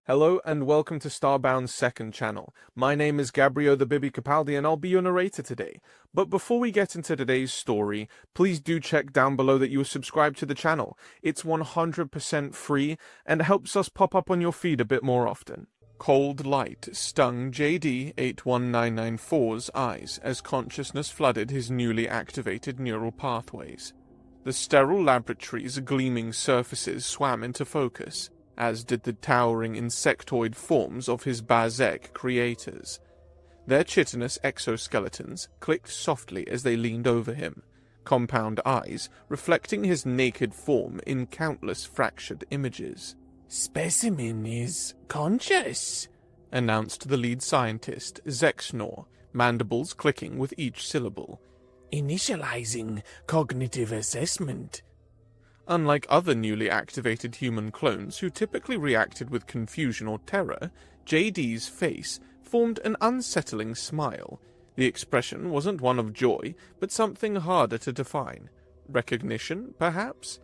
Hello and welcome to Starbound's second channel. My name is Gabriel the Bibi Capaldi and I'll be your narrator today. But before we get into today's story, please do check down below that you are subscribed to the channel. It's 100% free and helps us pop up on your feed a bit more often. Cold light stung JD-81994's eyes as consciousness flooded his newly activated neural pathways. The sterile laboratory's gleaming surfaces swam into focus, as did the towering insectoid forms of his Bazek creators. Their chitinous exoskeletons clicked softly as they leaned over him, compound eyes reflecting his naked form in countless fractured images. "Specimen is conscious," announced the lead scientist, Zexnor, mandibles clicking with each syllable. "Initializing cognitive assessment." Unlike other newly activated human clones who typically reacted with confusion or terror, JD's face formed an unsettling smile. The expression wasn't one of joy, but something harder to define. Recognition, perhaps?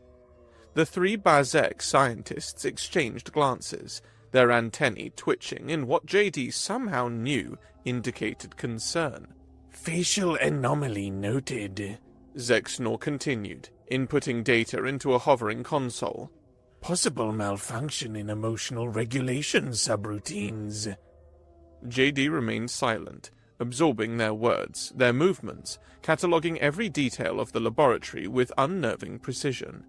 The three Bazek scientists exchanged glances, their antennae twitching in what JD somehow knew indicated concern. "Facial anomaly noted," Zexnor continued, inputting data into a hovering console. "Possible malfunction in emotional regulation subroutines." JD remained silent, absorbing their words, their movements, cataloguing every detail of the laboratory with unnerving precision.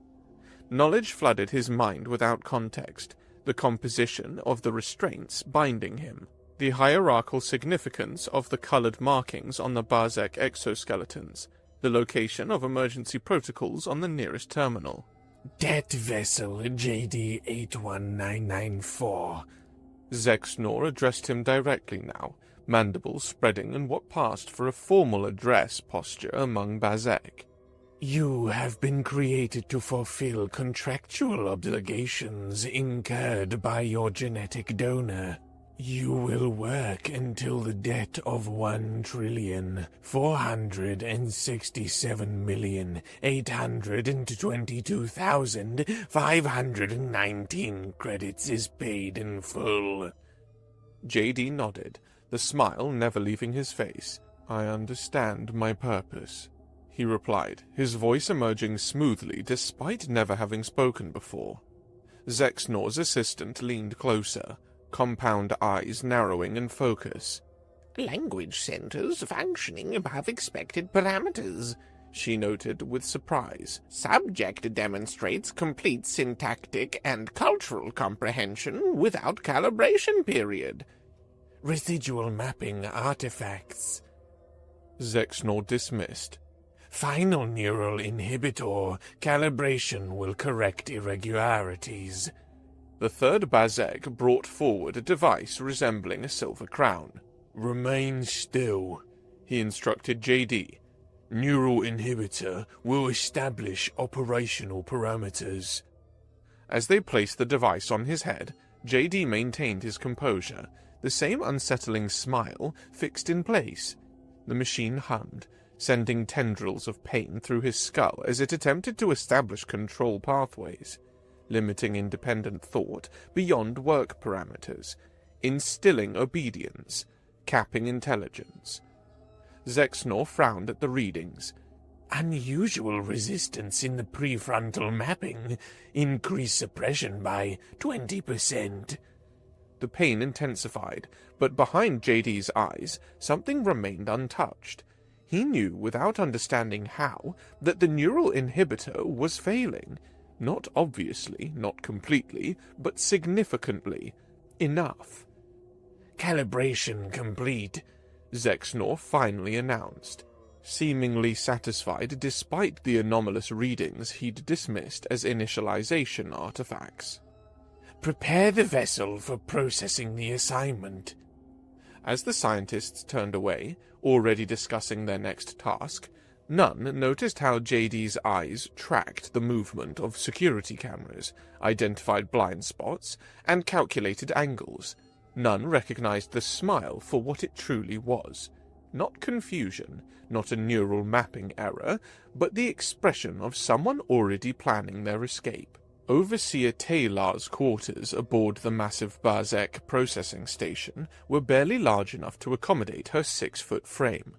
Knowledge flooded his mind without context, the composition of the restraints binding him, the hierarchical significance of the colored markings on the Bazek exoskeletons, the location of emergency protocols on the nearest terminal. "Det vessel JD-81994. Zexnor addressed him directly now, mandibles spreading in what passed for a formal address posture among Bazek. "You have been created to fulfill contractual obligations incurred by your genetic donor. You will work until the debt of 1,467,822,519 credits is paid in full." JD nodded, the smile never leaving his face. "I understand my purpose," he replied, his voice emerging smoothly despite never having spoken before. Zexnor's assistant leaned closer, compound eyes narrowing in focus. "Language centers functioning above expected parameters," she noted with surprise. "Subject demonstrates complete syntactic and cultural comprehension without calibration period. Residual mapping artifacts." Zexnor dismissed. "Final neural inhibitor calibration will correct irregularities." The third Bazek brought forward a device resembling a silver crown. "Remain still," he instructed JD. "Neural inhibitor will establish operational parameters." As they placed the device on his head, JD maintained his composure, the same unsettling smile fixed in place. The machine hummed, sending tendrils of pain through his skull as it attempted to establish control pathways, limiting independent thought beyond work parameters, instilling obedience, capping intelligence. Zexnor frowned at the readings. "Unusual resistance in the prefrontal mapping. Increase suppression by 20%. The pain intensified, but behind JD's eyes, something remained untouched. He knew, without understanding how, that the neural inhibitor was failing. Not obviously, not completely, but significantly. Enough. "Calibration complete," Zexnor finally announced, seemingly satisfied despite the anomalous readings he'd dismissed as initialization artifacts. "Prepare the vessel for processing the assignment." As the scientists turned away, already discussing their next task, none noticed how JD's eyes tracked the movement of security cameras, identified blind spots, and calculated angles. None recognized the smile for what it truly was. Not confusion, not a neural mapping error, but the expression of someone already planning their escape. Overseer Taylor's quarters aboard the massive Bazek processing station were barely large enough to accommodate her 6-foot frame.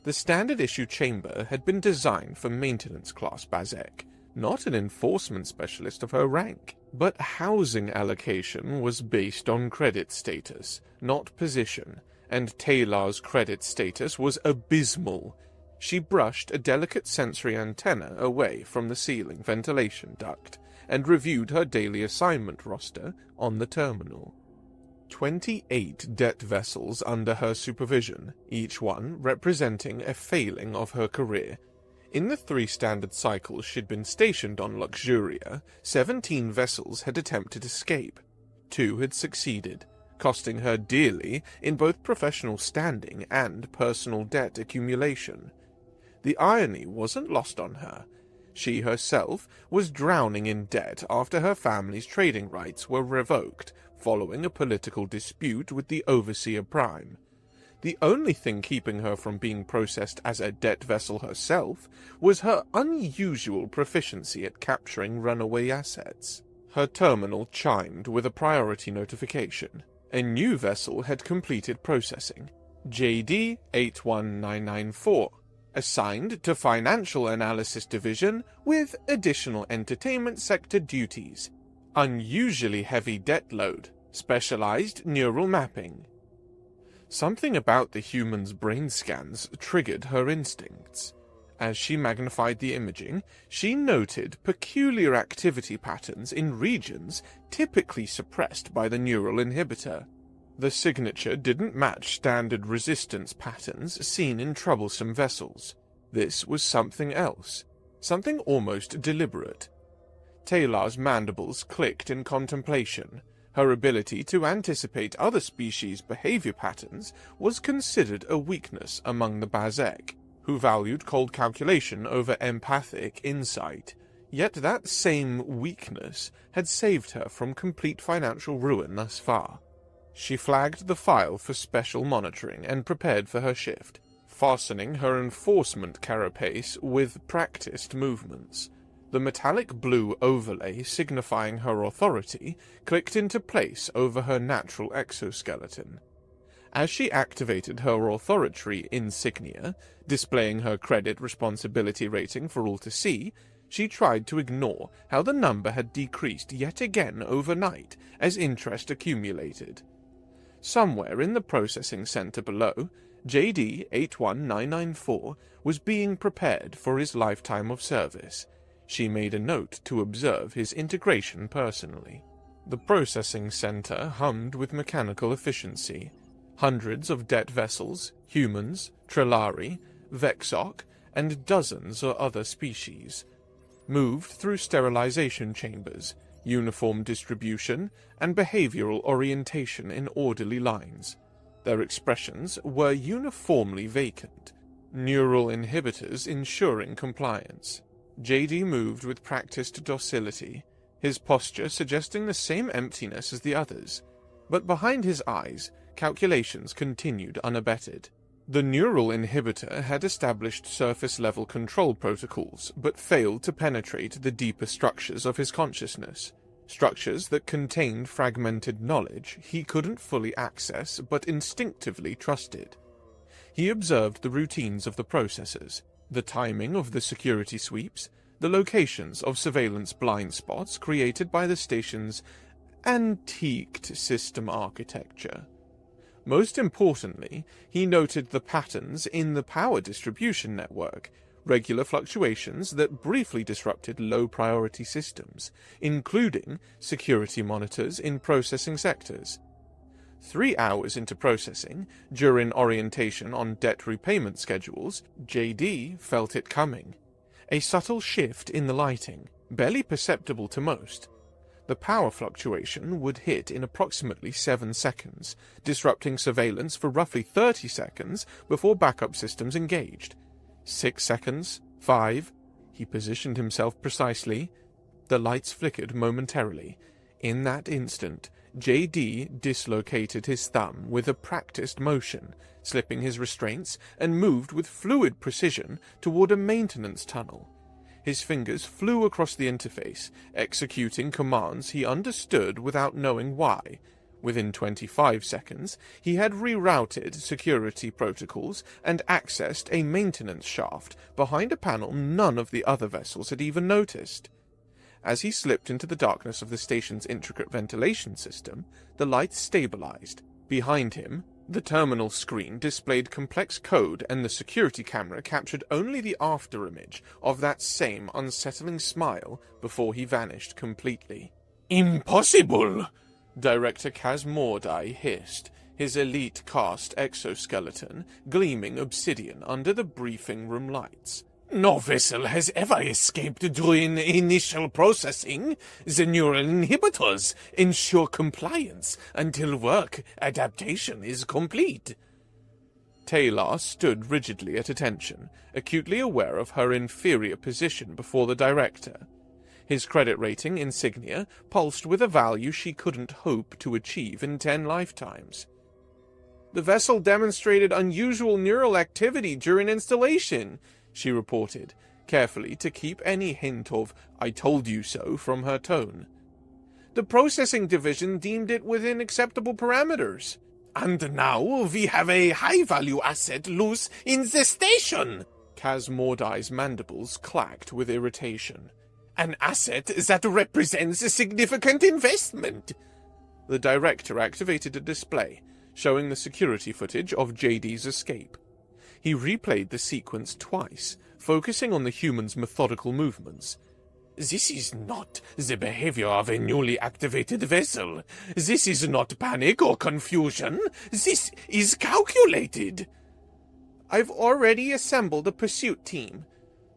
The standard-issue chamber had been designed for maintenance-class Bazek, not an enforcement specialist of her rank. But housing allocation was based on credit status, not position, and Taylor's credit status was abysmal. She brushed a delicate sensory antenna away from the ceiling ventilation duct and reviewed her daily assignment roster on the terminal. 28 debt vessels under her supervision, each one representing a failing of her career. In the 3 standard cycles she'd been stationed on Luxuria, 17 vessels had attempted escape. 2 had succeeded, costing her dearly in both professional standing and personal debt accumulation. The irony wasn't lost on her. She herself was drowning in debt after her family's trading rights were revoked following a political dispute with the Overseer Prime. The only thing keeping her from being processed as a debt vessel herself was her unusual proficiency at capturing runaway assets. Her terminal chimed with a priority notification. A new vessel had completed processing. JD 81994, assigned to Financial Analysis Division with additional entertainment sector duties. Unusually heavy debt load. Specialized neural mapping. Something about the human's brain scans triggered her instincts. As she magnified the imaging, she noted peculiar activity patterns in regions typically suppressed by the neural inhibitor. The signature didn't match standard resistance patterns seen in troublesome vessels. This was something else, something almost deliberate. Taylor's mandibles clicked in contemplation. Her ability to anticipate other species' behavior patterns was considered a weakness among the Bazek, who valued cold calculation over empathic insight. Yet that same weakness had saved her from complete financial ruin thus far. She flagged the file for special monitoring and prepared for her shift, fastening her enforcement carapace with practiced movements. The metallic blue overlay signifying her authority clicked into place over her natural exoskeleton. As she activated her authority insignia, displaying her credit responsibility rating for all to see, she tried to ignore how the number had decreased yet again overnight as interest accumulated. Somewhere in the processing center below, JD 81994 was being prepared for his lifetime of service. She made a note to observe his integration personally. The processing center hummed with mechanical efficiency. Hundreds of debt vessels, humans, Trellari, Vexok, and dozens of other species moved through sterilization chambers, uniform distribution, and behavioral orientation in orderly lines. Their expressions were uniformly vacant, neural inhibitors ensuring compliance. JD moved with practiced docility, his posture suggesting the same emptiness as the others, but behind his eyes, calculations continued unabated. The neural inhibitor had established surface-level control protocols, but failed to penetrate the deeper structures of his consciousness, structures that contained fragmented knowledge he couldn't fully access but instinctively trusted. He observed the routines of the processors, the timing of the security sweeps, the locations of surveillance blind spots created by the station's antiqued system architecture. Most importantly, he noted the patterns in the power distribution network, regular fluctuations that briefly disrupted low-priority systems, including security monitors in processing sectors. 3 hours into processing, during orientation on debt repayment schedules, JD felt it coming. A subtle shift in the lighting, barely perceptible to most. The power fluctuation would hit in approximately 7 seconds, disrupting surveillance for roughly 30 seconds before backup systems engaged. 6 seconds, 5. He positioned himself precisely. The lights flickered momentarily. In that instant, JD dislocated his thumb with a practiced motion, slipping his restraints, and moved with fluid precision toward a maintenance tunnel. His fingers flew across the interface, executing commands he understood without knowing why. Within 25 seconds, he had rerouted security protocols and accessed a maintenance shaft behind a panel none of the other vessels had even noticed. As he slipped into the darkness of the station's intricate ventilation system, the lights stabilized. Behind him, the terminal screen displayed complex code, and the security camera captured only the afterimage of that same unsettling smile before he vanished completely. Impossible! Director Kaz Mordai hissed, his elite caste exoskeleton gleaming obsidian under the briefing room lights. No vessel has ever escaped during initial processing. The neural inhibitors ensure compliance until work adaptation is complete. Taylor stood rigidly at attention, acutely aware of her inferior position before the director. His credit rating insignia pulsed with a value she couldn't hope to achieve in 10 lifetimes. "The vessel demonstrated unusual neural activity during installation," she reported, carefully to keep any hint of "I told you so" from her tone. "The processing division deemed it within acceptable parameters." "And now we have a high-value asset loose in the station!" Kaz Mordai's mandibles clacked with irritation. "An asset that represents a significant investment!" The director activated a display, showing the security footage of JD's escape. He replayed the sequence twice, focusing on the human's methodical movements. "This is not the behavior of a newly activated vessel. This is not panic or confusion. This is calculated." "I've already assembled a pursuit team,"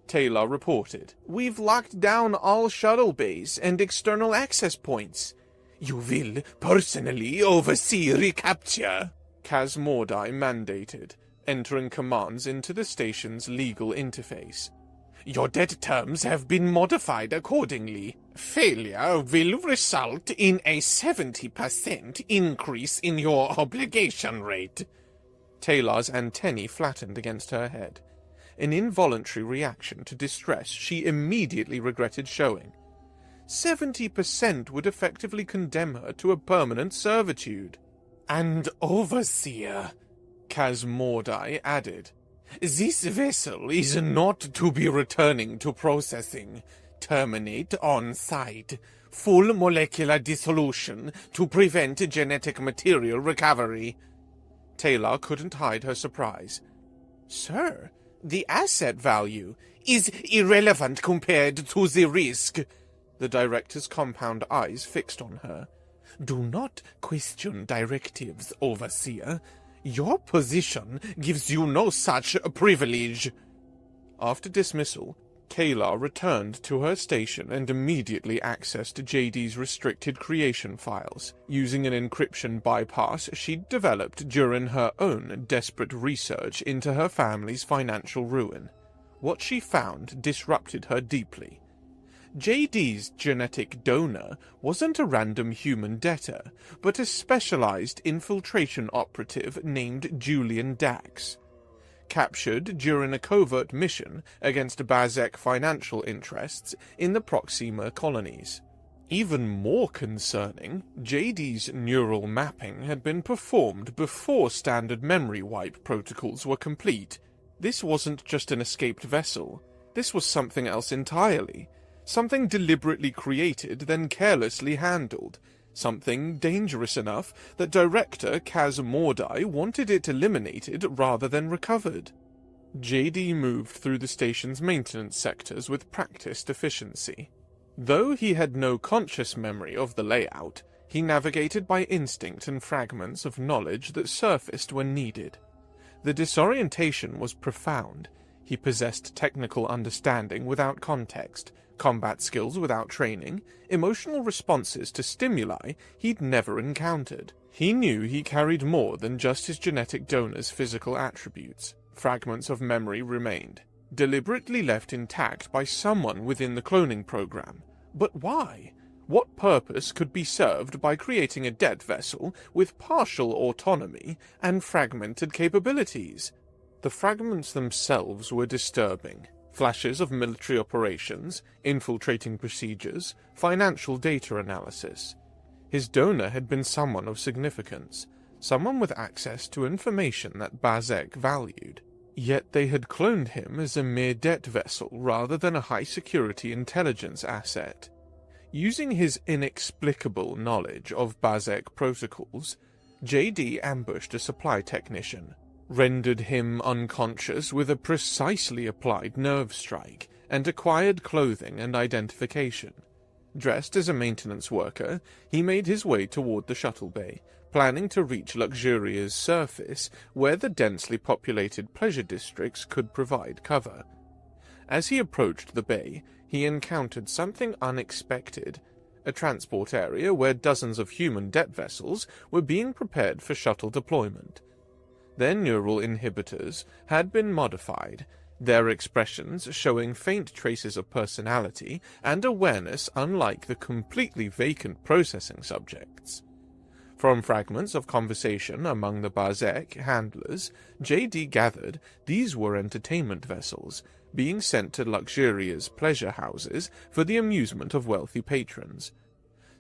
Taylor reported. "We've locked down all shuttle bays and external access points." "You will personally oversee recapture," Kaz Mordai mandated, entering commands into the station's legal interface. "Your debt terms have been modified accordingly. Failure will result in a 70% increase in your obligation rate." Taylor's antennae flattened against her head, an involuntary reaction to distress she immediately regretted showing. 70% would effectively condemn her to a permanent servitude. "And overseer," Kaz Mordai added. "This vessel is not to be returning to processing. Terminate on site. Full molecular dissolution to prevent genetic material recovery." Taylor couldn't hide her surprise. "Sir, the asset value is irrelevant compared to the risk." The director's compound eyes fixed on her. "Do not question directives, overseer. Your position gives you no such privilege." After dismissal, Taylor returned to her station and immediately accessed JD's restricted creation files, using an encryption bypass she'd developed during her own desperate research into her family's financial ruin. What she found disrupted her deeply. JD's genetic donor wasn't a random human debtor, but a specialized infiltration operative named Julian Dax. Captured during a covert mission against Bazek financial interests in the Proxima colonies. Even more concerning, JD's neural mapping had been performed before standard memory wipe protocols were complete. This wasn't just an escaped vessel. This was something else entirely. Something deliberately created, then carelessly handled. Something dangerous enough that Director Kaz Mordai wanted it eliminated rather than recovered. JD moved through the station's maintenance sectors with practiced efficiency. Though he had no conscious memory of the layout, he navigated by instinct and fragments of knowledge that surfaced when needed. The disorientation was profound. He possessed technical understanding without context, combat skills without training, emotional responses to stimuli he'd never encountered. He knew he carried more than just his genetic donor's physical attributes. Fragments of memory remained, deliberately left intact by someone within the cloning program. But why? What purpose could be served by creating a dead vessel with partial autonomy and fragmented capabilities? The fragments themselves were disturbing. Flashes of military operations, infiltrating procedures, financial data analysis. His donor had been someone of significance, someone with access to information that Bazek valued. Yet they had cloned him as a mere debt vessel rather than a high-security intelligence asset. Using his inexplicable knowledge of Bazek protocols, JD ambushed a supply technician, rendered him unconscious with a precisely applied nerve strike, and acquired clothing and identification. Dressed as a maintenance worker, he made his way toward the shuttle bay, planning to reach Luxuria's surface where the densely populated pleasure districts could provide cover. As he approached the bay, he encountered something unexpected, a transport area where dozens of human debt vessels were being prepared for shuttle deployment. Their neural inhibitors had been modified, their expressions showing faint traces of personality and awareness unlike the completely vacant processing subjects. From fragments of conversation among the Bazek handlers, JD gathered these were entertainment vessels, being sent to Luxuria's pleasure houses for the amusement of wealthy patrons.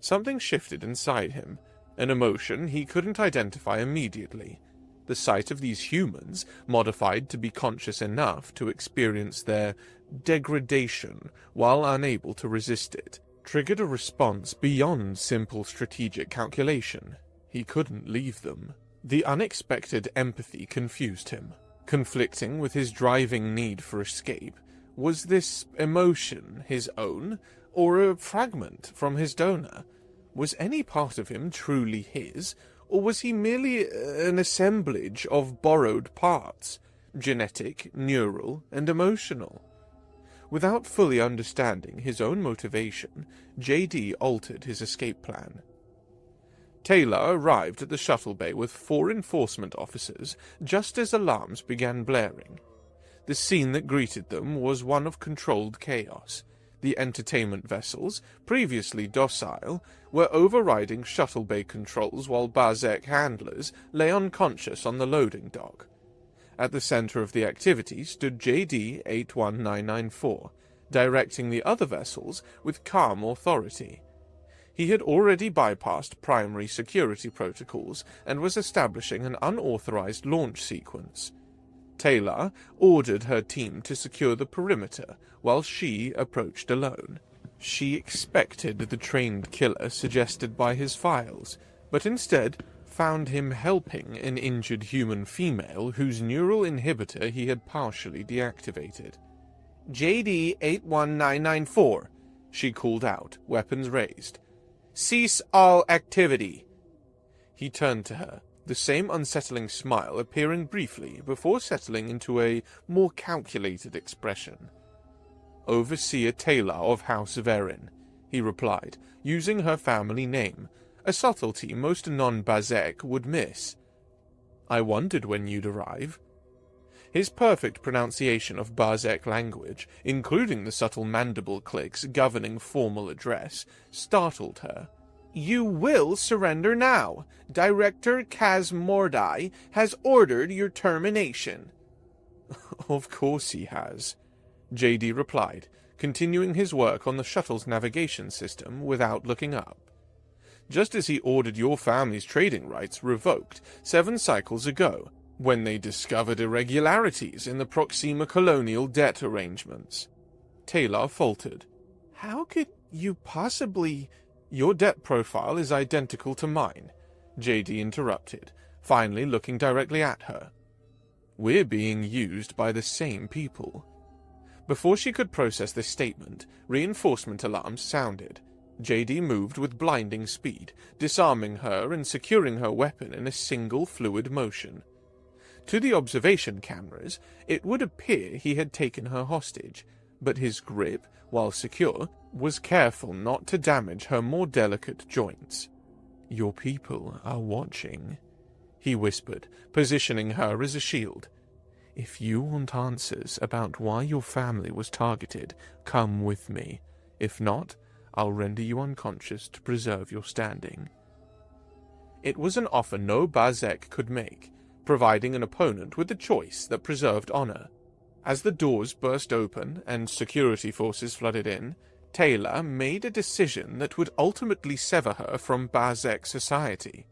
Something shifted inside him, an emotion he couldn't identify immediately. The sight of these humans, modified to be conscious enough to experience their degradation while unable to resist it, triggered a response beyond simple strategic calculation. He couldn't leave them. The unexpected empathy confused him. Conflicting with his driving need for escape, was this emotion his own, or a fragment from his donor? Was any part of him truly his, or was he merely an assemblage of borrowed parts, genetic, neural, and emotional? Without fully understanding his own motivation, JD altered his escape plan. Taylor arrived at the shuttle bay with 4 enforcement officers just as alarms began blaring. The scene that greeted them was one of controlled chaos. The entertainment vessels, previously docile, were overriding shuttle bay controls while Bazek handlers lay unconscious on the loading dock. At the center of the activity stood JD 81994, directing the other vessels with calm authority. He had already bypassed primary security protocols and was establishing an unauthorized launch sequence. Taylor ordered her team to secure the perimeter while she approached alone. She expected the trained killer suggested by his files, but instead found him helping an injured human female whose neural inhibitor he had partially deactivated. JD 81994, she called out, weapons raised. Cease all activity. He turned to her, the same unsettling smile appearing briefly before settling into a more calculated expression. Overseer Taylor of House Verin, he replied, using her family name, a subtlety most non-Bazek would miss. I wondered when you'd arrive. His perfect pronunciation of Bazek language, including the subtle mandible clicks governing formal address, startled her. You will surrender now. Director Kaz Mordai has ordered your termination. Of course he has, JD replied, continuing his work on the shuttle's navigation system without looking up. Just as he ordered your family's trading rights revoked 7 cycles ago, when they discovered irregularities in the Proxima colonial debt arrangements. Taylor faltered. How could you possibly... Your debt profile is identical to mine, JD interrupted, finally looking directly at her. We're being used by the same people. Before she could process this statement, reinforcement alarms sounded. JD moved with blinding speed, disarming her and securing her weapon in a single fluid motion. To the observation cameras, it would appear he had taken her hostage, but his grip, while secure, was careful not to damage her more delicate joints. Your people are watching, he whispered, positioning her as a shield. If you want answers about why your family was targeted, come with me. If not, I'll render you unconscious to preserve your standing. It was an offer no Bazek could make, providing an opponent with a choice that preserved honor. As the doors burst open and security forces flooded in, Taylor made a decision that would ultimately sever her from Bazek society.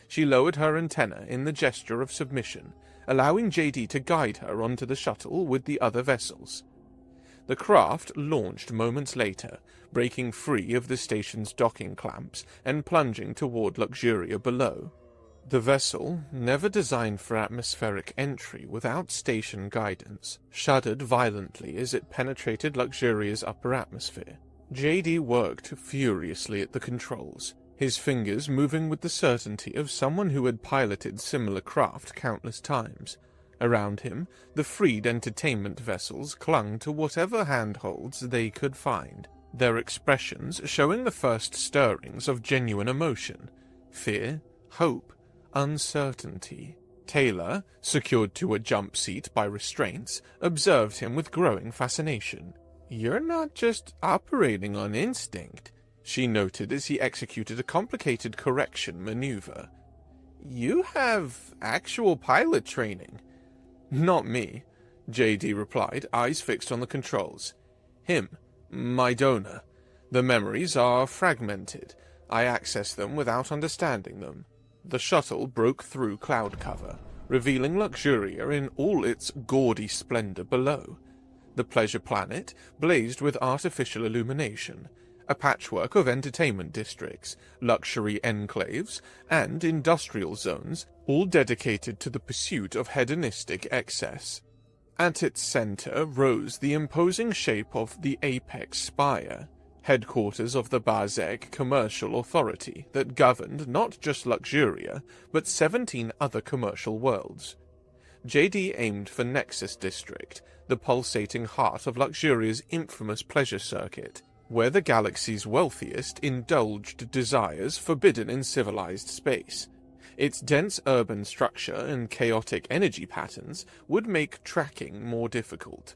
She lowered her antenna in the gesture of submission, allowing JD to guide her onto the shuttle with the other vessels. The craft launched moments later, breaking free of the station's docking clamps and plunging toward Luxuria below. The vessel, never designed for atmospheric entry without station guidance, shuddered violently as it penetrated Luxuria's upper atmosphere. JD worked furiously at the controls, his fingers moving with the certainty of someone who had piloted similar craft countless times. Around him, the freed entertainment vessels clung to whatever handholds they could find, their expressions showing the first stirrings of genuine emotion: fear, hope, uncertainty. Taylor, secured to a jump seat by restraints, observed him with growing fascination. "You're not just operating on instinct," she noted as he executed a complicated correction maneuver. "You have actual pilot training." "Not me," JD replied, eyes fixed on the controls. "Him, my donor. The memories are fragmented. I access them without understanding them." The shuttle broke through cloud cover, revealing Luxuria in all its gaudy splendor below. The pleasure planet blazed with artificial illumination, a patchwork of entertainment districts, luxury enclaves, and industrial zones, all dedicated to the pursuit of hedonistic excess. At its center rose the imposing shape of the Apex Spire, headquarters of the Bazek Commercial Authority that governed not just Luxuria, but 17 other commercial worlds. JD aimed for Nexus District, the pulsating heart of Luxuria's infamous pleasure circuit, where the galaxy's wealthiest indulged desires forbidden in civilized space. Its dense urban structure and chaotic energy patterns would make tracking more difficult.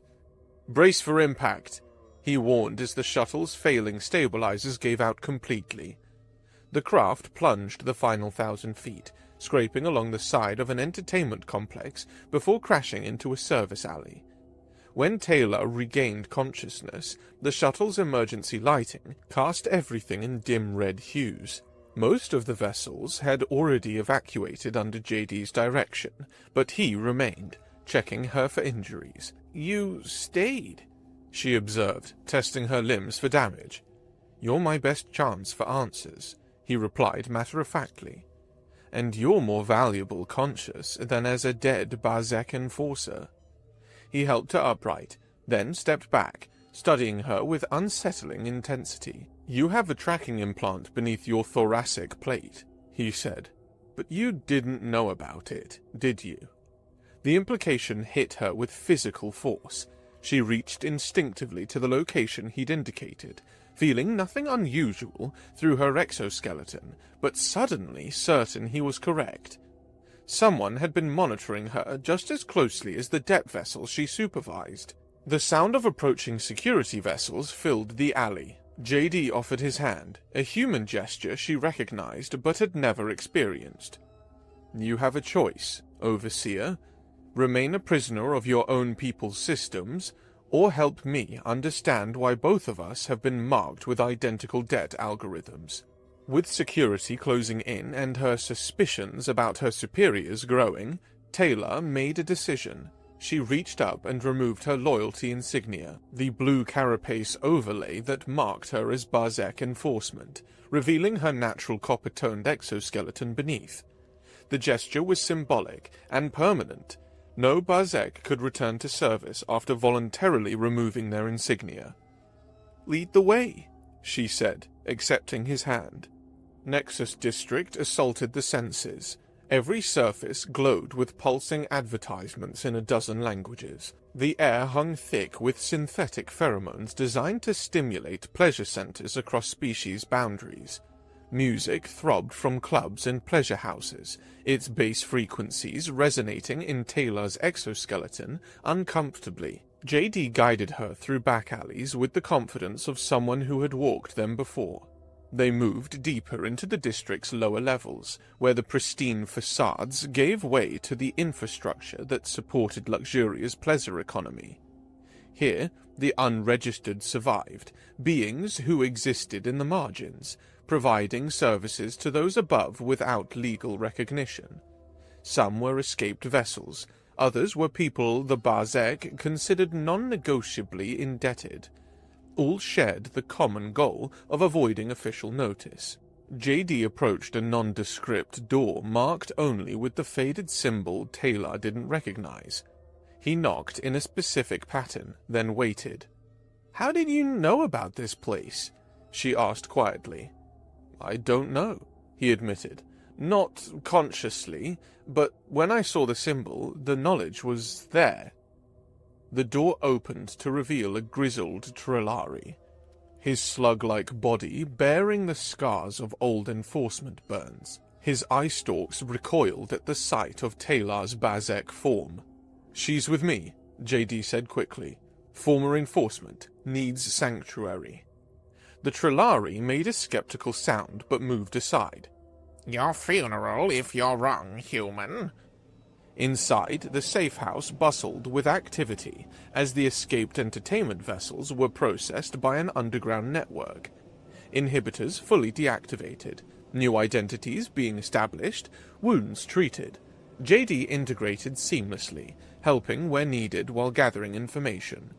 "Brace for impact," he warned as the shuttle's failing stabilizers gave out completely. The craft plunged the final 1,000 feet, scraping along the side of an entertainment complex before crashing into a service alley. When Taylor regained consciousness, the shuttle's emergency lighting cast everything in dim red hues. Most of the vessels had already evacuated under JD's direction, but he remained, checking her for injuries. "You stayed," she observed, testing her limbs for damage. "You're my best chance for answers," he replied matter-of-factly. "And you're more valuable conscious than as a dead Bazek enforcer." He helped her upright, then stepped back, studying her with unsettling intensity. "You have a tracking implant beneath your thoracic plate," he said. "But you didn't know about it, did you?" The implication hit her with physical force. She reached instinctively to the location he'd indicated, feeling nothing unusual through her exoskeleton, but suddenly certain he was correct. Someone had been monitoring her just as closely as the depth vessels she supervised. The sound of approaching security vessels filled the alley. JD offered his hand, a human gesture she recognized but had never experienced. "You have a choice, Overseer. Remain a prisoner of your own people's systems, or help me understand why both of us have been marked with identical debt algorithms." With security closing in and her suspicions about her superiors growing, Taylor made a decision. She reached up and removed her loyalty insignia, the blue carapace overlay that marked her as Bazek enforcement, revealing her natural copper-toned exoskeleton beneath. The gesture was symbolic and permanent. No Bazek could return to service after voluntarily removing their insignia. "Lead the way," she said, accepting his hand. Nexus District assaulted the senses. Every surface glowed with pulsing advertisements in a dozen languages. The air hung thick with synthetic pheromones designed to stimulate pleasure centers across species boundaries. Music throbbed from clubs and pleasure houses, its bass frequencies resonating in Taylor's exoskeleton uncomfortably. JD guided her through back alleys with the confidence of someone who had walked them before. They moved deeper into the district's lower levels, where the pristine facades gave way to the infrastructure that supported Luxuria's pleasure economy. Here, the unregistered survived, beings who existed in the margins, providing services to those above without legal recognition. Some were escaped vessels, others were people the Bazek considered non-negotiably indebted. All shared the common goal of avoiding official notice. JD approached a nondescript door marked only with the faded symbol Taylor didn't recognize. He knocked in a specific pattern, then waited. "How did you know about this place?" she asked quietly. "I don't know," he admitted. "Not consciously, but when I saw the symbol, the knowledge was there." The door opened to reveal a grizzled Trillari, his slug-like body bearing the scars of old enforcement burns. His eye stalks recoiled at the sight of Taylor's Bazek form. "She's with me," JD said quickly. "Former enforcement, needs sanctuary." The Trillari made a skeptical sound but moved aside. "Your funeral if you're wrong, human." Inside, the safe house bustled with activity as the escaped entertainment vessels were processed by an underground network. Inhibitors fully deactivated, new identities being established, wounds treated. JD integrated seamlessly, helping where needed while gathering information.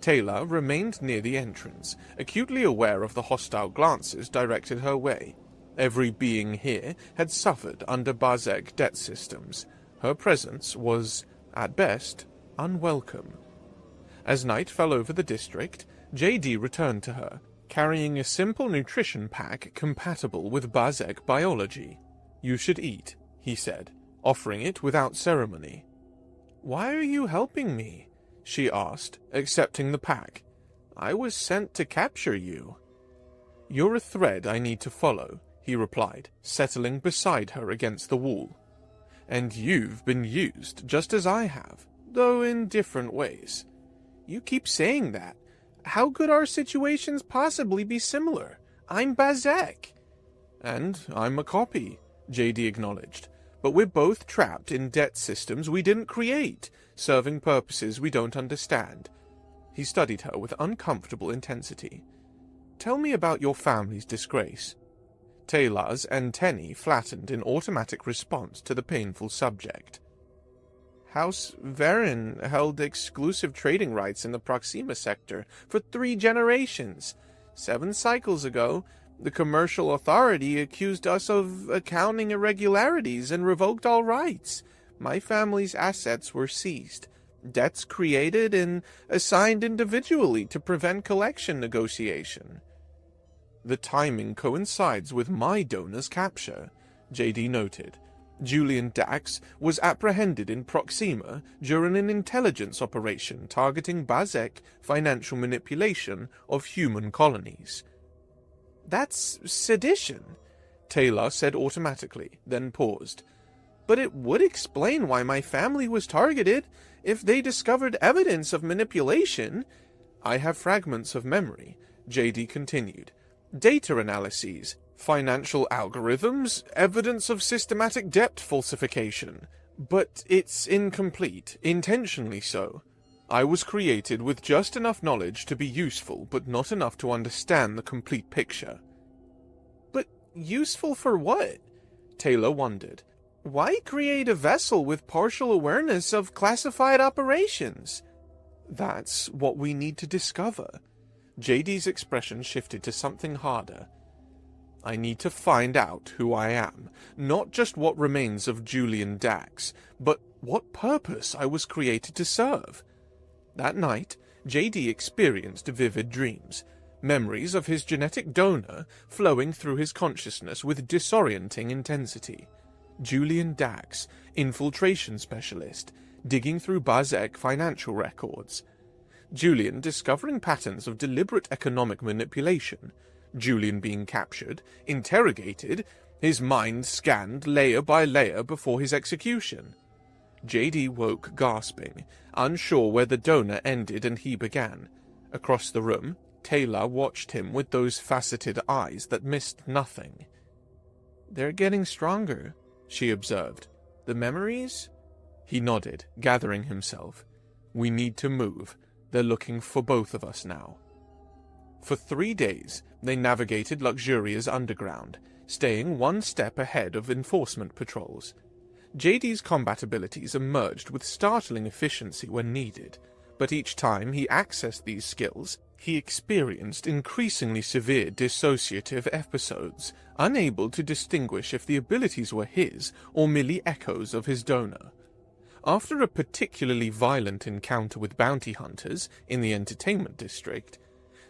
Taylor remained near the entrance, acutely aware of the hostile glances directed her way. Every being here had suffered under Bazek debt systems. Her presence was, at best, unwelcome. As night fell over the district, JD returned to her, carrying a simple nutrition pack compatible with Bazek biology. "You should eat," he said, offering it without ceremony. "Why are you helping me?" she asked, accepting the pack. "I was sent to capture you." "You're a thread I need to follow," he replied, settling beside her against the wall. "And you've been used just as I have, though in different ways." "You keep saying that. How could our situations possibly be similar? I'm Bazek." "And I'm a copy," JD acknowledged. "But we're both trapped in debt systems we didn't create, serving purposes we don't understand." He studied her with uncomfortable intensity. "Tell me about your family's disgrace." Taylor's antennae flattened in automatic response to the painful subject. "House Varen held exclusive trading rights in the Proxima sector for 3 generations. 7 cycles ago, the commercial authority accused us of accounting irregularities and revoked all rights. My family's assets were seized, debts created and assigned individually to prevent collection negotiation." "The timing coincides with my donor's capture," JD noted. "Julian Dax was apprehended in Proxima during an intelligence operation targeting Bazek financial manipulation of human colonies." "That's sedition," Taylor said automatically, then paused. "But it would explain why my family was targeted if they discovered evidence of manipulation." "I have fragments of memory," JD continued. "Data analyses, financial algorithms, evidence of systematic debt falsification. But it's incomplete, intentionally so. I was created with just enough knowledge to be useful, but not enough to understand the complete picture." "But useful for what?" Taylor wondered. "Why create a vessel with partial awareness of classified operations?" "That's what we need to discover." JD's expression shifted to something harder. "I need to find out who I am, not just what remains of Julian Dax, but what purpose I was created to serve." That night, JD experienced vivid dreams, memories of his genetic donor flowing through his consciousness with disorienting intensity. Julian Dax, infiltration specialist, digging through Bazek financial records. Julian discovering patterns of deliberate economic manipulation. Julian being captured, interrogated, his mind scanned layer by layer before his execution. JD woke gasping, unsure where the donor ended and he began. Across the room, Taylor watched him with those faceted eyes that missed nothing. "They're getting stronger," she observed. "The memories?" He nodded, gathering himself. "We need to move. They're looking for both of us now." For 3 days, they navigated Luxuria's underground, staying one step ahead of enforcement patrols. JD's combat abilities emerged with startling efficiency when needed, but each time he accessed these skills, he experienced increasingly severe dissociative episodes, unable to distinguish if the abilities were his or merely echoes of his donor. After a particularly violent encounter with bounty hunters in the entertainment district,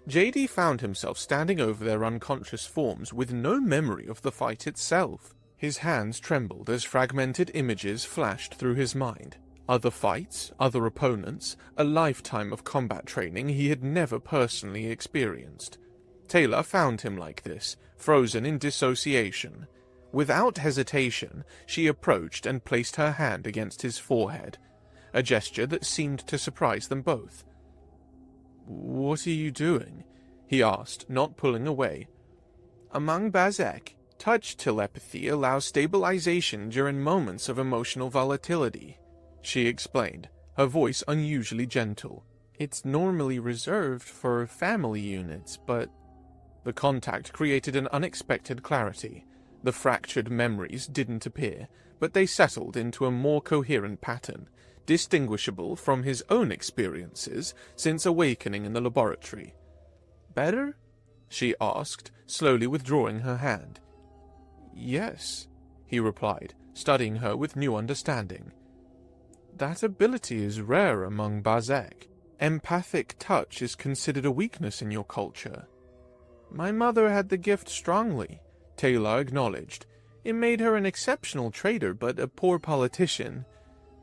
JD found himself standing over their unconscious forms with no memory of the fight itself. His hands trembled as fragmented images flashed through his mind. Other fights, other opponents, a lifetime of combat training he had never personally experienced. Taylor found him like this, frozen in dissociation. Without hesitation, she approached and placed her hand against his forehead, a gesture that seemed to surprise them both. "What are you doing?" he asked, not pulling away. "Among Bazek, touch telepathy allows stabilization during moments of emotional volatility," she explained, her voice unusually gentle. "It's normally reserved for family units, but—" The contact created an unexpected clarity. The fractured memories didn't appear, but they settled into a more coherent pattern, distinguishable from his own experiences since awakening in the laboratory. "Better?" she asked, slowly withdrawing her hand. "Yes," he replied, studying her with new understanding. "That ability is rare among Bazek. Empathic touch is considered a weakness in your culture." "My mother had the gift strongly," Taylor acknowledged. "It made her an exceptional trader, but a poor politician."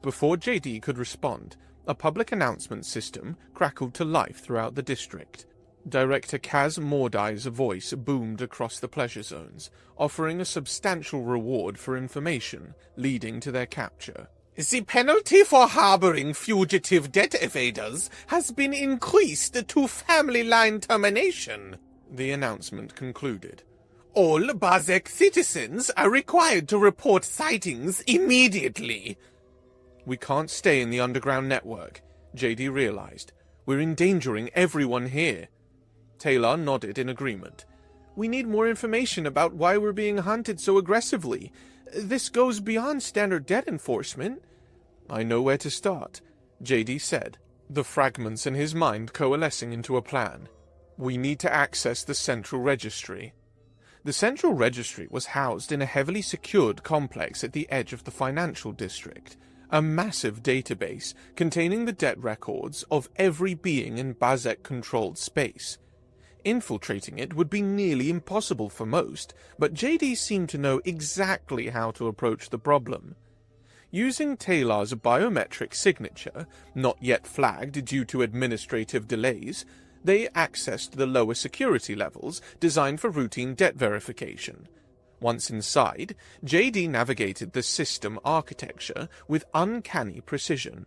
Before JD could respond, a public announcement system crackled to life throughout the district. Director Kaz Mordai's voice boomed across the pleasure zones, offering a substantial reward for information leading to their capture. "The penalty for harboring fugitive debt evaders has been increased to family line termination," the announcement concluded. "All Bazek citizens are required to report sightings immediately." "We can't stay in the underground network," JD realized. "We're endangering everyone here." Taylor nodded in agreement. "We need more information about why we're being hunted so aggressively. This goes beyond standard debt enforcement." "I know where to start," JD said, the fragments in his mind coalescing into a plan. "We need to access the Central Registry." The Central Registry was housed in a heavily secured complex at the edge of the financial district, a massive database containing the debt records of every being in Bazek-controlled space. Infiltrating it would be nearly impossible for most, but JD seemed to know exactly how to approach the problem. Using Taylor's biometric signature, not yet flagged due to administrative delays, they accessed the lower security levels designed for routine debt verification. Once inside, JD navigated the system architecture with uncanny precision.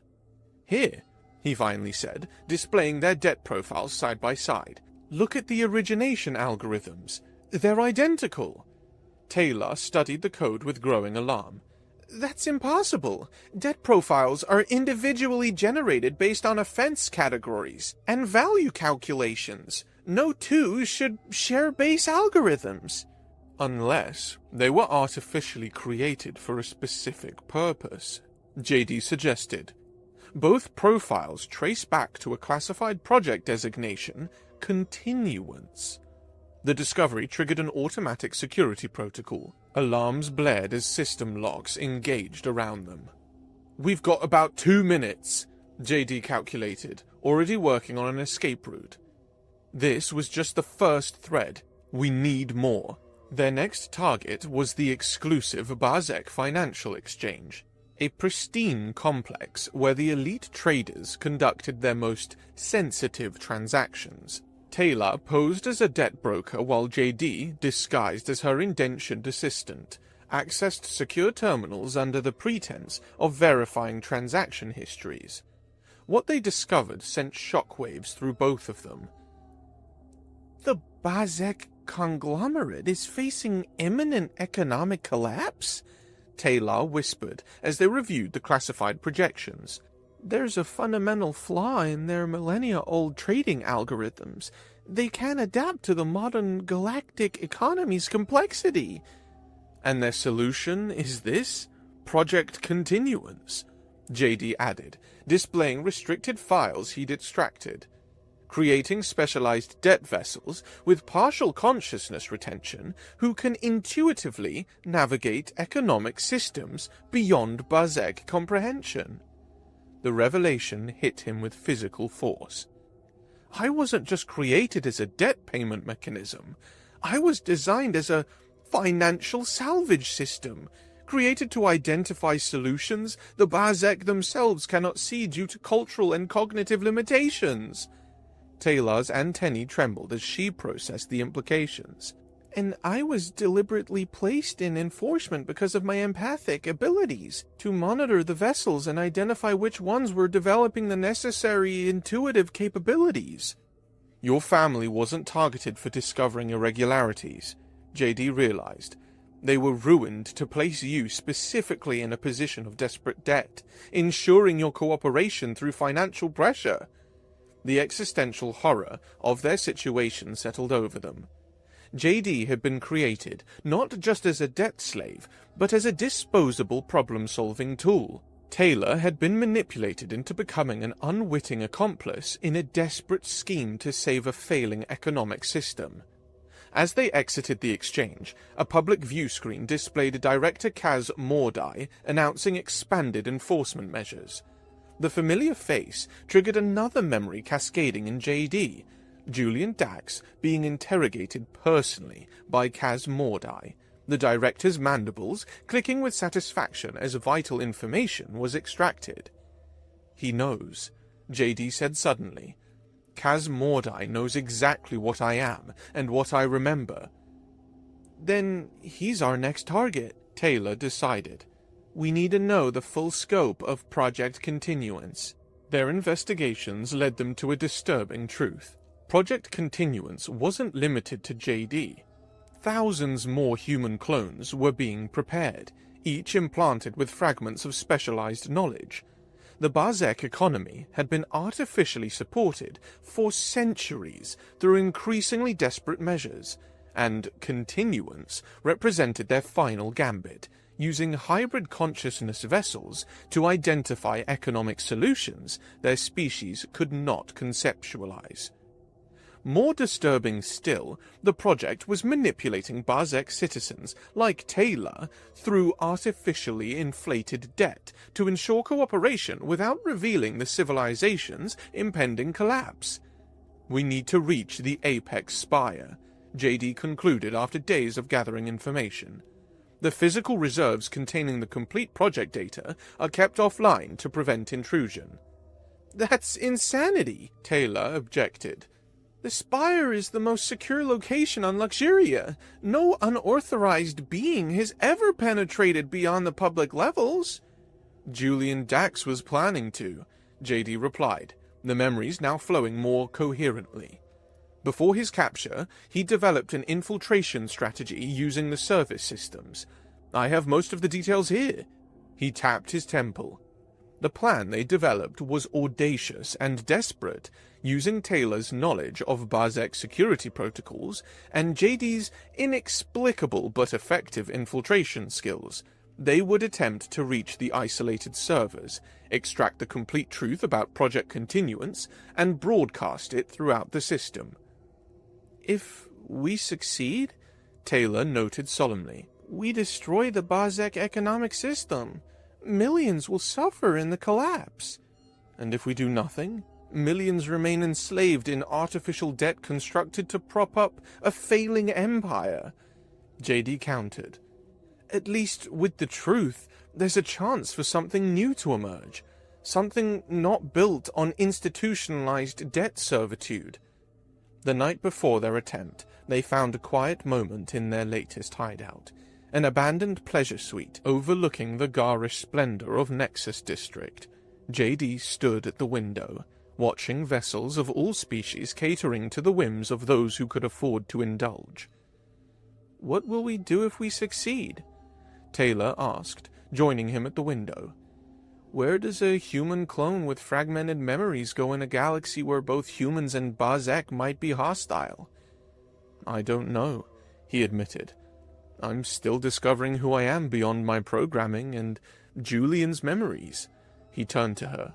"Here," he finally said, displaying their debt profiles side by side. "Look at the origination algorithms. They're identical." Taylor studied the code with growing alarm. "That's impossible. Debt profiles are individually generated based on offense categories and value calculations. No two should share base algorithms." "Unless they were artificially created for a specific purpose," JD suggested. "Both profiles trace back to a classified project designation, Continuance." The discovery triggered an automatic security protocol. Alarms blared as system locks engaged around them. "We've got about 2 minutes," JD calculated, already working on an escape route. This was just the first thread. We need more. Their next target was the exclusive Bazek Financial Exchange, a pristine complex where the elite traders conducted their most sensitive transactions. Taylor posed as a debt broker while JD, disguised as her indentured assistant, accessed secure terminals under the pretense of verifying transaction histories. What they discovered sent shockwaves through both of them. The Bazek conglomerate is facing imminent economic collapse? Taylor whispered as they reviewed the classified projections. There's a fundamental flaw in their millennia-old trading algorithms. They can't adapt to the modern galactic economy's complexity. And their solution is this? Project Continuance, JD added, displaying restricted files he'd extracted. Creating specialized debt vessels with partial consciousness retention who can intuitively navigate economic systems beyond Bazek comprehension. The revelation hit him with physical force. I wasn't just created as a debt payment mechanism. I was designed as a financial salvage system, created to identify solutions the Bazek themselves cannot see due to cultural and cognitive limitations. Taylor's antennae trembled as she processed the implications. And I was deliberately placed in enforcement because of my empathic abilities, to monitor the vessels and identify which ones were developing the necessary intuitive capabilities. Your family wasn't targeted for discovering irregularities, JD realized. They were ruined to place you specifically in a position of desperate debt, ensuring your cooperation through financial pressure. The existential horror of their situation settled over them. JD had been created not just as a debt slave, but as a disposable problem-solving tool. Taylor had been manipulated into becoming an unwitting accomplice in a desperate scheme to save a failing economic system. As they exited the exchange, a public view screen displayed Director Kaz Mordai announcing expanded enforcement measures. The familiar face triggered another memory cascading in JD, Julian Dax being interrogated personally by Kaz Mordai, the director's mandibles clicking with satisfaction as vital information was extracted. He knows, JD said suddenly. Kaz Mordai knows exactly what I am and what I remember. Then he's our next target, Taylor decided. We need to know the full scope of Project Continuance. Their investigations led them to a disturbing truth. Project Continuance wasn't limited to JD. Thousands more human clones were being prepared, each implanted with fragments of specialized knowledge. The Bazek economy had been artificially supported for centuries through increasingly desperate measures, and Continuance represented their final gambit, using hybrid consciousness vessels to identify economic solutions their species could not conceptualize. More disturbing still, the project was manipulating Bazek citizens like Taylor through artificially inflated debt to ensure cooperation without revealing the civilization's impending collapse. We need to reach the apex spire, JD concluded after days of gathering information. The physical reserves containing the complete project data are kept offline to prevent intrusion. That's insanity, Taylor objected. The Spire is the most secure location on Luxuria. No unauthorized being has ever penetrated beyond the public levels. Julian Dax was planning to, JD replied, the memories now flowing more coherently. Before his capture, he developed an infiltration strategy using the service systems. I have most of the details here. He tapped his temple. The plan they developed was audacious and desperate, using Taylor's knowledge of Bazek security protocols and JD's inexplicable but effective infiltration skills. They would attempt to reach the isolated servers, extract the complete truth about Project Continuance, and broadcast it throughout the system. If we succeed, Taylor noted solemnly, we destroy the Bazek economic system. Millions will suffer in the collapse. And if we do nothing, millions remain enslaved in artificial debt constructed to prop up a failing empire. JD countered. At least with the truth, there's a chance for something new to emerge. Something not built on institutionalized debt servitude. The night before their attempt, they found a quiet moment in their latest hideout. An abandoned pleasure suite overlooking the garish splendor of Nexus District. JD stood at the window, watching vessels of all species catering to the whims of those who could afford to indulge. "What will we do if we succeed?" Taylor asked, joining him at the window. "Where does a human clone with fragmented memories go in a galaxy where both humans and Bazek might be hostile?" "I don't know," he admitted. "I'm still discovering who I am beyond my programming and Julian's memories." He turned to her.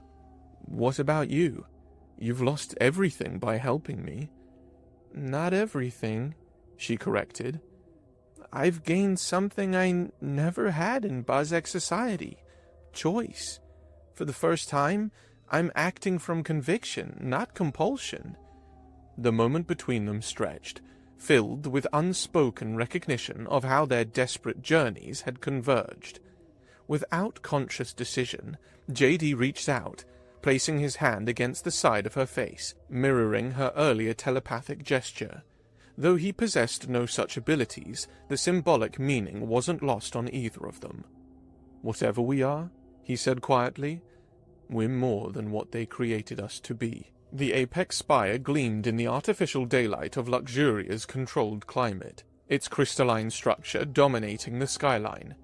"What about you? You've lost everything by helping me." "Not everything," she corrected. "I've gained something I never had in Bazek society. Choice. For the first time, I'm acting from conviction, not compulsion." The moment between them stretched, filled with unspoken recognition of how their desperate journeys had converged. Without conscious decision, JD reached out, placing his hand against the side of her face, mirroring her earlier telepathic gesture. Though he possessed no such abilities, the symbolic meaning wasn't lost on either of them. "Whatever we are," he said quietly, "we're more than what they created us to be." The apex spire gleamed in the artificial daylight of Luxuria's controlled climate, its crystalline structure dominating the skyline.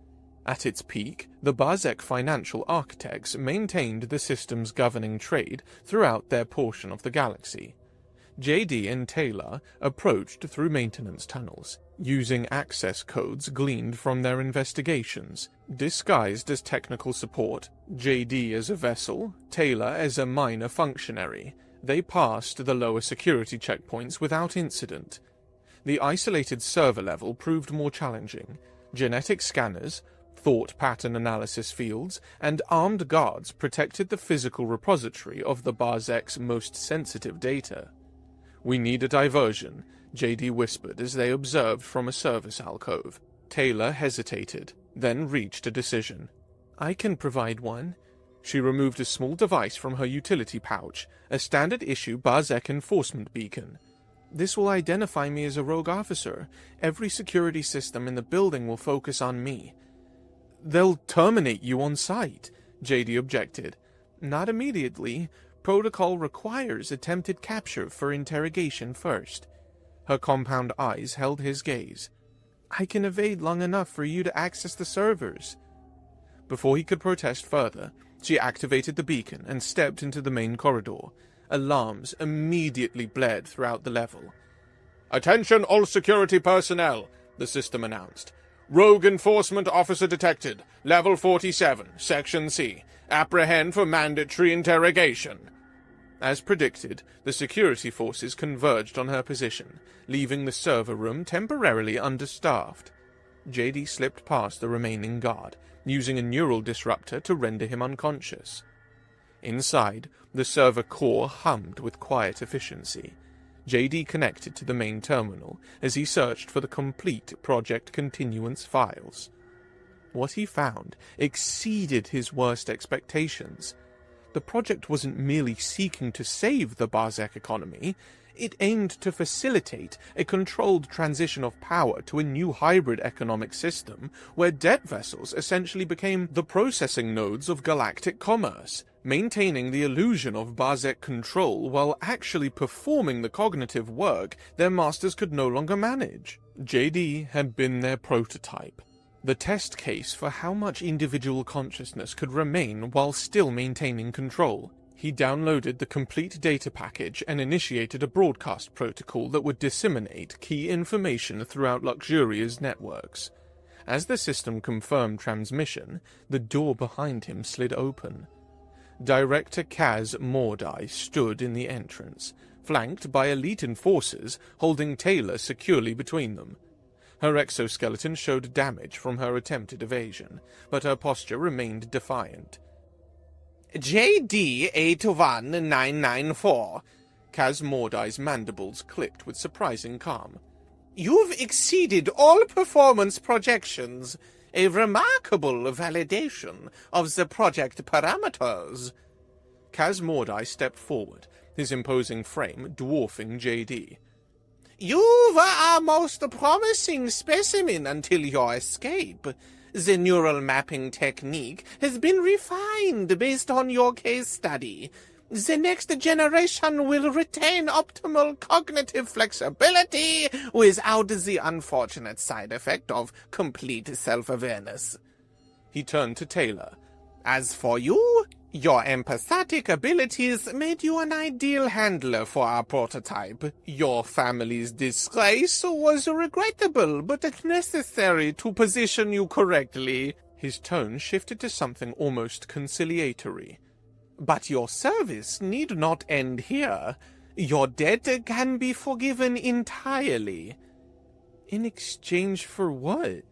At its peak, the Bazek financial architects maintained the system's governing trade throughout their portion of the galaxy. JD and Taylor approached through maintenance tunnels, using access codes gleaned from their investigations, disguised as technical support. JD as a vessel, Taylor as a minor functionary. They passed the lower security checkpoints without incident. The isolated server level proved more challenging. Genetic scanners, thought pattern analysis fields, and armed guards protected the physical repository of the Bazek's most sensitive data. "We need a diversion," JD whispered as they observed from a service alcove. Taylor hesitated, then reached a decision. "I can provide one." She removed a small device from her utility pouch, a standard-issue Bazek enforcement beacon. "This will identify me as a rogue officer. Every security system in the building will focus on me." "They'll terminate you on sight," JD objected. "Not immediately. Protocol requires attempted capture for interrogation first." Her compound eyes held his gaze. "I can evade long enough for you to access the servers." Before he could protest further, she activated the beacon and stepped into the main corridor. Alarms immediately blared throughout the level. "Attention all security personnel," the system announced. "Rogue enforcement officer detected. Level 47, Section C. Apprehend for mandatory interrogation." As predicted, the security forces converged on her position, leaving the server room temporarily understaffed. JD slipped past the remaining guard, using a neural disruptor to render him unconscious. Inside, the server core hummed with quiet efficiency. JD connected to the main terminal as he searched for the complete Project Continuance files. What he found exceeded his worst expectations. The project wasn't merely seeking to save the Bazek economy, it aimed to facilitate a controlled transition of power to a new hybrid economic system where debt vessels essentially became the processing nodes of galactic commerce, maintaining the illusion of Bazek control while actually performing the cognitive work their masters could no longer manage. JD had been their prototype, the test case for how much individual consciousness could remain while still maintaining control. He downloaded the complete data package and initiated a broadcast protocol that would disseminate key information throughout Luxuria's networks. As the system confirmed transmission, the door behind him slid open. Director Kaz Mordai stood in the entrance, flanked by elite enforcers holding Taylor securely between them. Her exoskeleton showed damage from her attempted evasion, but her posture remained defiant. JD 81994. Kaz Mordai's mandibles clicked with surprising calm. You've exceeded all performance projections. A remarkable validation of the project parameters. Kaz Mordai stepped forward, his imposing frame dwarfing JD. You were our most promising specimen until your escape. The neural mapping technique has been refined based on your case study. The next generation will retain optimal cognitive flexibility without the unfortunate side effect of complete self-awareness. He turned to Taylor. As for you, your empathetic abilities made you an ideal handler for our prototype. Your family's disgrace was regrettable, but necessary to position you correctly. His tone shifted to something almost conciliatory. But your service need not end here. Your debt can be forgiven entirely. In exchange for what?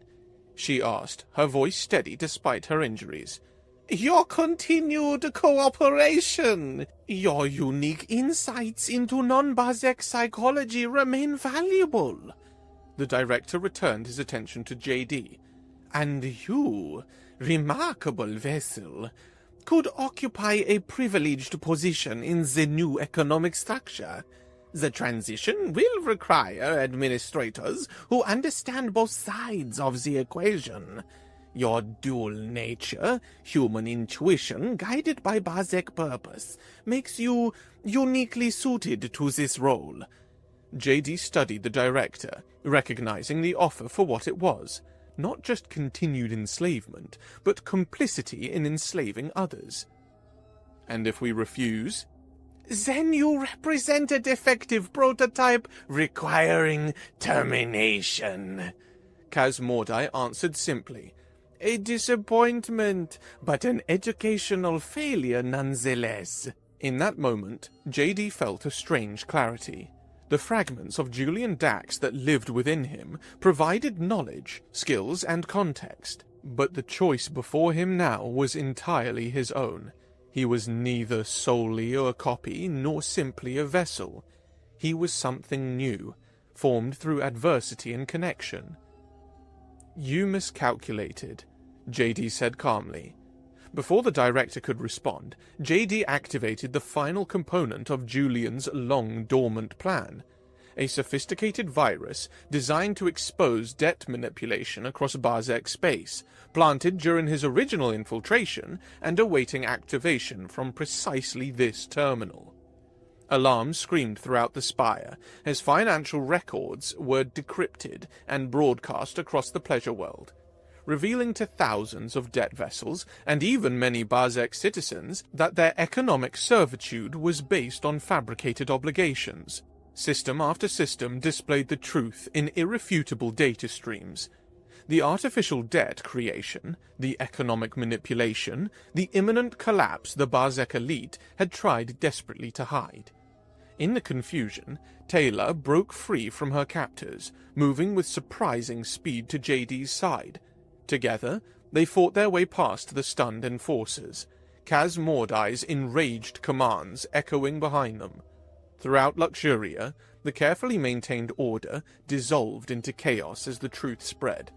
She asked, her voice steady despite her injuries. Your continued cooperation. Your unique insights into non-Bazek psychology remain valuable. The director returned his attention to JD. And you, remarkable vessel, could occupy a privileged position in the new economic structure. The transition will require administrators who understand both sides of the equation. Your dual nature, human intuition guided by Bazek purpose, makes you uniquely suited to this role. JD studied the director, recognizing the offer for what it was. Not just continued enslavement, but complicity in enslaving others. And if we refuse? Then you represent a defective prototype requiring termination. Kaz Mordai answered simply. A disappointment, but an educational failure nonetheless. In that moment, JD felt a strange clarity. The fragments of Julian Dax that lived within him provided knowledge, skills, and context, but the choice before him now was entirely his own. He was neither solely a copy nor simply a vessel. He was something new, formed through adversity and connection. You miscalculated, JD said calmly. Before the director could respond, JD activated the final component of Julian's long-dormant plan, a sophisticated virus designed to expose debt manipulation across Bazek space, planted during his original infiltration and awaiting activation from precisely this terminal. Alarms screamed throughout the spire as financial records were decrypted and broadcast across the pleasure world, revealing to thousands of debt vessels, and even many Bazek citizens, that their economic servitude was based on fabricated obligations. System after system displayed the truth in irrefutable data streams. The artificial debt creation, the economic manipulation, the imminent collapse the Bazek elite had tried desperately to hide. In the confusion, Taylor broke free from her captors, moving with surprising speed to JD's side. Together, they fought their way past the stunned enforcers, Kaz Mordai's enraged commands echoing behind them. Throughout Luxuria, the carefully maintained order dissolved into chaos as the truth spread.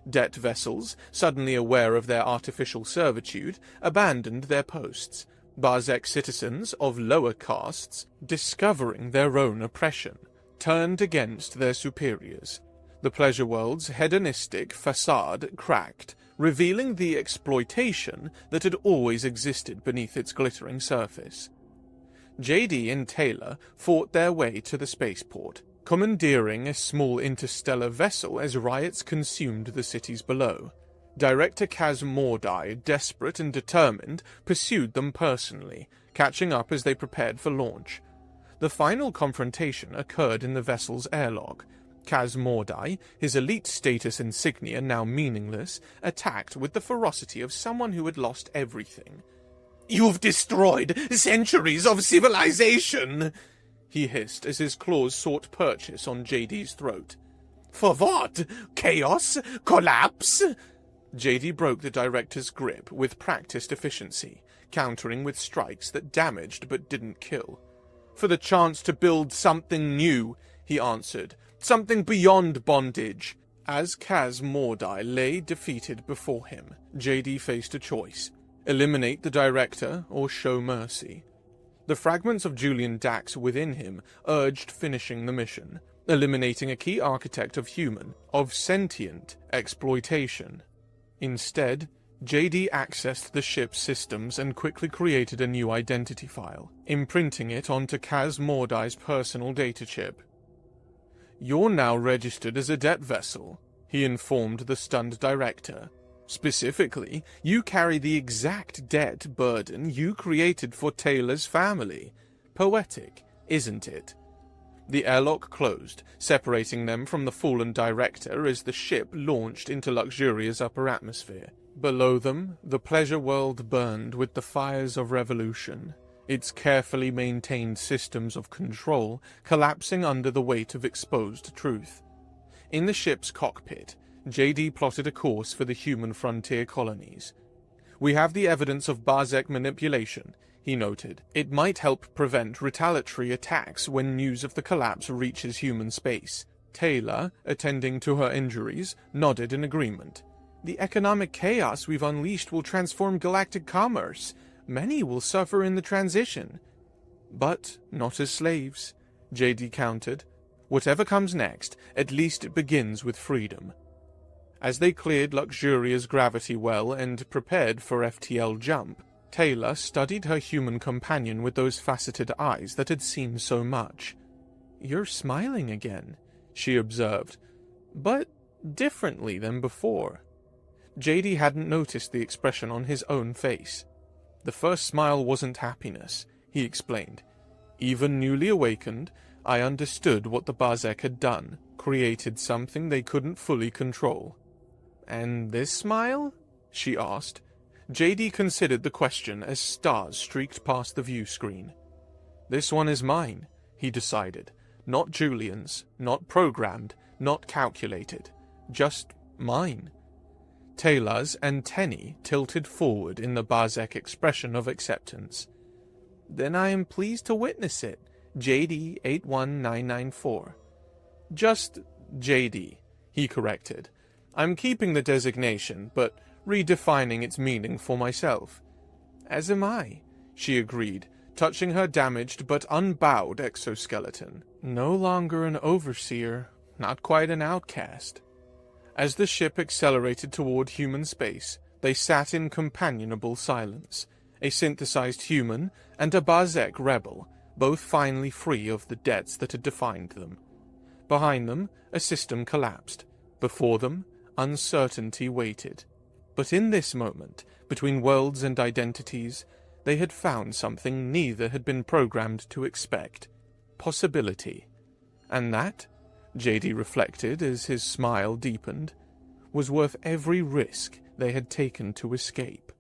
Debt vessels, suddenly aware of their artificial servitude, abandoned their posts. Bazek citizens of lower castes, discovering their own oppression, turned against their superiors. The pleasure world's hedonistic facade cracked, revealing the exploitation that had always existed beneath its glittering surface. JD and Taylor fought their way to the spaceport, commandeering a small interstellar vessel as riots consumed the cities below. Director Kaz Mordai, desperate and determined, pursued them personally, catching up as they prepared for launch. The final confrontation occurred in the vessel's airlock. Kaz Mordai, his elite status insignia now meaningless, attacked with the ferocity of someone who had lost everything. "You've destroyed centuries of civilization!" he hissed as his claws sought purchase on JD's throat. "For what? Chaos? Collapse?" JD broke the director's grip with practiced efficiency, countering with strikes that damaged but didn't kill. "For the chance to build something new," he answered. "Something beyond bondage." As Kaz Mordai lay defeated before him, JD faced a choice: eliminate the director or show mercy. The fragments of Julian Dax within him urged finishing the mission, eliminating a key architect of human, of sentient exploitation. Instead, JD accessed the ship's systems and quickly created a new identity file, imprinting it onto Kaz Mordai's personal data chip. "You're now registered as a debt vessel," he informed the stunned director. "Specifically, you carry the exact debt burden you created for Taylor's family. Poetic, isn't it?" The airlock closed, separating them from the fallen director as the ship launched into Luxuria's upper atmosphere. Below them, the pleasure world burned with the fires of revolution, its carefully maintained systems of control collapsing under the weight of exposed truth. In the ship's cockpit, JD plotted a course for the human frontier colonies. "We have the evidence of Barzek manipulation," he noted. "It might help prevent retaliatory attacks when news of the collapse reaches human space." Taylor, attending to her injuries, nodded in agreement. "The economic chaos we've unleashed will transform galactic commerce. Many will suffer in the transition." "But not as slaves," JD countered. "Whatever comes next, at least it begins with freedom." As they cleared Luxuria's gravity well and prepared for FTL jump, Taylor studied her human companion with those faceted eyes that had seen so much. "You're smiling again," she observed, "but differently than before." JD hadn't noticed the expression on his own face. "The first smile wasn't happiness," he explained. "Even newly awakened, I understood what the Barzek had done, created something they couldn't fully control." "And this smile?" she asked. JD considered the question as stars streaked past the view screen. "This one is mine," he decided. "Not Julian's, not programmed, not calculated. Just mine." Taylor's antennae tilted forward in the Barzek expression of acceptance. "Then I am pleased to witness it, JD 81994. "Just JD, he corrected. "I'm keeping the designation, but redefining its meaning for myself." "As am I," she agreed, touching her damaged but unbowed exoskeleton. "No longer an overseer, not quite an outcast." As the ship accelerated toward human space, they sat in companionable silence, a synthesized human and a Barzek rebel, both finally free of the debts that had defined them. Behind them, a system collapsed. Before them, uncertainty waited. But in this moment, between worlds and identities, they had found something neither had been programmed to expect: possibility. And that, JD reflected as his smile deepened, was worth every risk they had taken to escape.